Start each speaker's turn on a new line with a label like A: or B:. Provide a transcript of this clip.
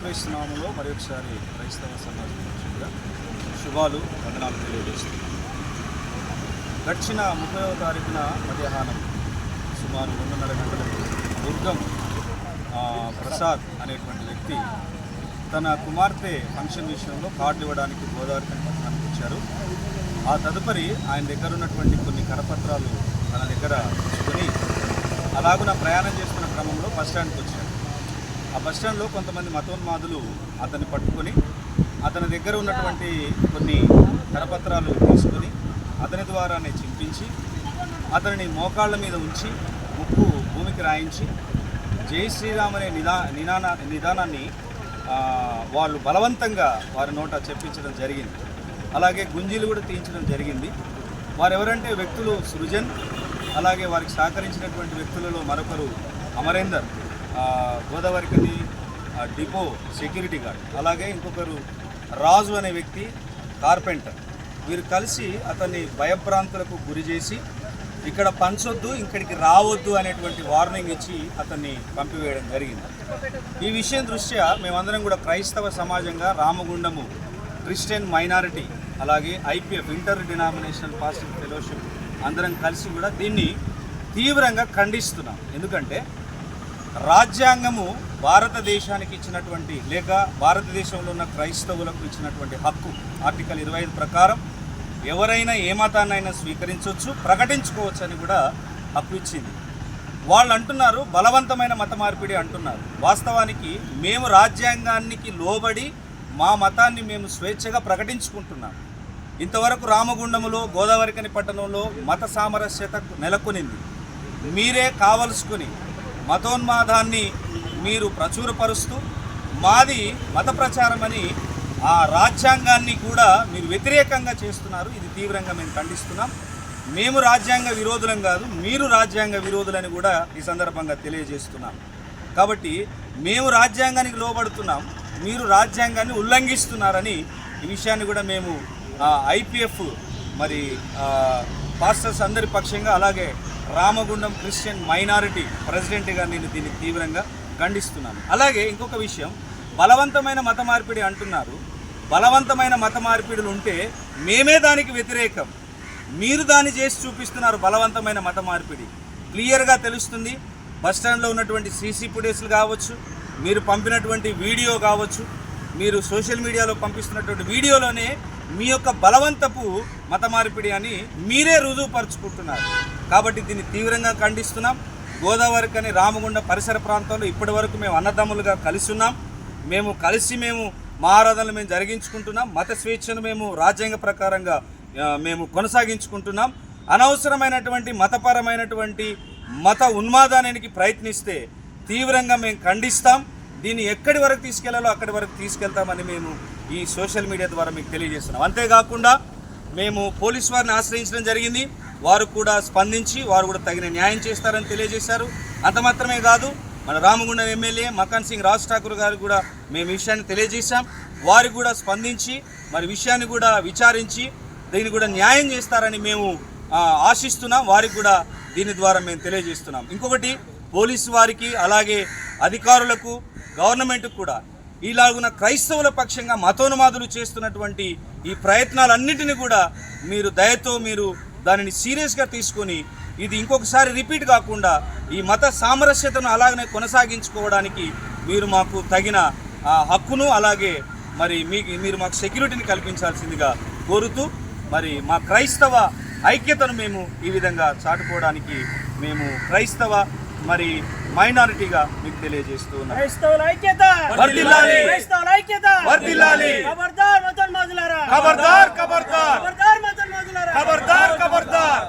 A: యేసుక్రీస్తు నామములో మరొకసారి క్రైస్తవ సమాజం పక్షంగా శుభాలు వందనాలు తెలియజేస్తున్నాను. గడిచిన 30వ తారీఖున మధ్యాహ్నం సుమారు 2:30 గంటలకు దుర్గం ప్రసాద్ అనేటువంటి వ్యక్తి తన కుమార్తె ఫంక్షన్ విషయంలో కార్డు ఇవ్వడానికి గోదావరి పట్టణానికి వచ్చారు. ఆ తదుపరి ఆయన దగ్గర ఉన్నటువంటి కొన్ని కరపత్రాలు తన దగ్గర ఉంచుకొని అలాగున ప్రయాణం చేస్తున్న క్రమంలో బస్టాండ్కి వచ్చారు. ఆ బస్టాండ్లో కొంతమంది మతోన్మాదులు అతన్ని పట్టుకొని అతని దగ్గర ఉన్నటువంటి కొన్ని కరపత్రాలు తీసుకొని అతని ద్వారానే చింపించి అతనిని మోకాళ్ళ మీద ఉంచి ముక్కు భూమికి రాయించి జై శ్రీరామ్ అనే నిదానాన్ని వాళ్ళు బలవంతంగా వారి నోట చెప్పించడం జరిగింది. అలాగే గుంజీలు కూడా తీయించడం జరిగింది. వారెవరంటే వ్యక్తులు సృజన్, అలాగే వారికి సహకరించినటువంటి వ్యక్తులలో మరొకరు Amarender, Godavarikhani depot security guard, అలాగే ఇంకొకరు రాజు అనే వ్యక్తి కార్పెంటర్. వీరు కలిసి అతన్ని భయభ్రాంతులకు గురి చేసి ఇక్కడ పంచొద్దు, ఇక్కడికి రావద్దు అనేటువంటి వార్నింగ్ ఇచ్చి అతన్ని పంపివేయడం జరిగింది. ఈ విషయం దృష్ట్యా మేమందరం కూడా క్రైస్తవ సమాజంగా రామగుండము క్రిస్టియన్ మైనారిటీ అలాగే IPF inter denominational fasting fellowship అందరం కలిసి కూడా దీన్ని తీవ్రంగా ఖండిస్తున్నాం. ఎందుకంటే రాజ్యాంగము భారతదేశానికి ఇచ్చినటువంటి లేక భారతదేశంలో ఉన్న క్రైస్తవులకు ఇచ్చినటువంటి హక్కు ఆర్టికల్ 25 ప్రకారం ఎవరైనా ఏ మతాన్నైనా స్వీకరించవచ్చు, ప్రకటించుకోవచ్చు అని కూడా హక్కు ఇచ్చింది. వాళ్ళు అంటున్నారు బలవంతమైన మత మార్పిడి అంటున్నారు. వాస్తవానికి మేము రాజ్యాంగానికి లోబడి మా మతాన్ని మేము స్వేచ్ఛగా ప్రకటించుకుంటున్నాం. ఇంతవరకు రామగుండములో గోదావరికని పట్టణంలో మత సామరస్యత నెలకొనింది. మీరే కావలసుకొని మతోన్మాదాన్ని మీరు ప్రచురపరుస్తూ మాది మత ప్రచారం అని ఆ రాజ్యాంగాన్ని కూడా మీరు వ్యతిరేకంగా చేస్తున్నారు. ఇది తీవ్రంగా మేము ఖండిస్తున్నాం. మేము రాజ్యాంగ విరోధులం కాదు, మీరు రాజ్యాంగ విరోధులని కూడా ఈ సందర్భంగా తెలియజేస్తున్నాం. కాబట్టి మేము రాజ్యాంగానికి లోబడుతున్నాం, మీరు రాజ్యాంగాన్ని ఉల్లంఘిస్తున్నారని ఈ విషయాన్ని కూడా మేము ఐపీఎఫ్ మరి పాస్టర్స్ అందరి పక్షంగా అలాగే రామగుండం క్రిస్టియన్ మైనారిటీ ప్రెసిడెంట్గా నేను దీన్ని తీవ్రంగా ఖండిస్తున్నాను. అలాగే ఇంకొక విషయం, బలవంతమైన మత మార్పిడి అంటున్నారు. బలవంతమైన మత మార్పిడులు ఉంటే మేమే దానికి వ్యతిరేకం. మీరు దాన్ని చేసి చూపిస్తున్నారు. బలవంతమైన మత మార్పిడి క్లియర్గా తెలుస్తుంది. బస్టాండ్లో ఉన్నటువంటి సీసీ ఫుటేజ్లు కావచ్చు, మీరు పంపినటువంటి వీడియో కావచ్చు, మీరు సోషల్ మీడియాలో పంపిస్తున్నటువంటి వీడియోలోనే మీ యొక్క బలవంతపు మత మార్పిడి అని మీరే రుజువుపరుచుకుంటున్నారు. కాబట్టి దీన్ని తీవ్రంగా ఖండిస్తున్నాం. గోదావరికని రామగుండ పరిసర ప్రాంతాల్లో ఇప్పటి వరకు మేము అన్నదమ్ములుగా కలిసి ఉన్నాం. మేము మా ఆరాధనలు మేము జరిగించుకుంటున్నాం. మత స్వేచ్ఛను మేము రాజ్యాంగ ప్రకారంగా మేము కొనసాగించుకుంటున్నాం. అనవసరమైనటువంటి మతపరమైనటువంటి మత ఉన్మాదానికి ప్రయత్నిస్తే తీవ్రంగా మేము ఖండిస్తాం. దీన్ని ఎక్కడి వరకు తీసుకెళ్లాలో అక్కడి వరకు తీసుకెళ్తామని మేము ఈ సోషల్ మీడియా ద్వారా మీకు తెలియజేస్తున్నాం. అంతేకాకుండా మేము పోలీసు వారిని ఆశ్రయించడం జరిగింది. వారు కూడా స్పందించి వారు కూడా తగిన న్యాయం చేస్తారని తెలియజేశారు. అంత మాత్రమే కాదు, మన రామగుండం ఎమ్మెల్యే మకాన్ సింగ్ రాజ్ ఠాకూర్ గారు కూడా మేము విషయాన్ని తెలియజేశాం. వారికి కూడా స్పందించి మరి విషయాన్ని కూడా విచారించి దీన్ని కూడా న్యాయం చేస్తారని మేము ఆశిస్తున్నాం. వారికి కూడా దీని ద్వారా మేము తెలియజేస్తున్నాం. ఇంకొకటి, పోలీసు వారికి అలాగే అధికారులకు గవర్నమెంట్కు కూడా ఇలాగున్న క్రైస్తవుల పక్షంగా మతోన్మాదులు చేస్తున్నటువంటి ఈ ప్రయత్నాలన్నింటినీ కూడా మీరు దయతో మీరు దానిని సీరియస్గా తీసుకొని ఇది ఇంకొకసారి రిపీట్ కాకుండా ఈ మత సామరస్యతను అలాగనే కొనసాగించుకోవడానికి మీరు మాకు తగిన హక్కును అలాగే మరి మీరు మాకు సెక్యూరిటీని కల్పించాల్సిందిగా కోరుతూ మరి మా క్రైస్తవ ఐక్యతను మేము ఈ విధంగా చాటుకోవడానికి మేము క్రైస్తవ మరి మైనారిటీగా మీకు తెలియజేస్తూ ఉన్నాం.
B: క్రైస్తవుల ఐక్యత
A: వర్ధిల్లాలి,
B: క్రైస్తవుల ఐక్యత
A: వర్ధిల్లాలి.
B: ఖబర్దార్ మతోన్మాదులారా,
A: ఖబర్దార్ ఖబర్దార్,
B: ఖబర్దార్ మతోన్మాదులారా,
A: ఖబర్దార్ ఖబర్దార్.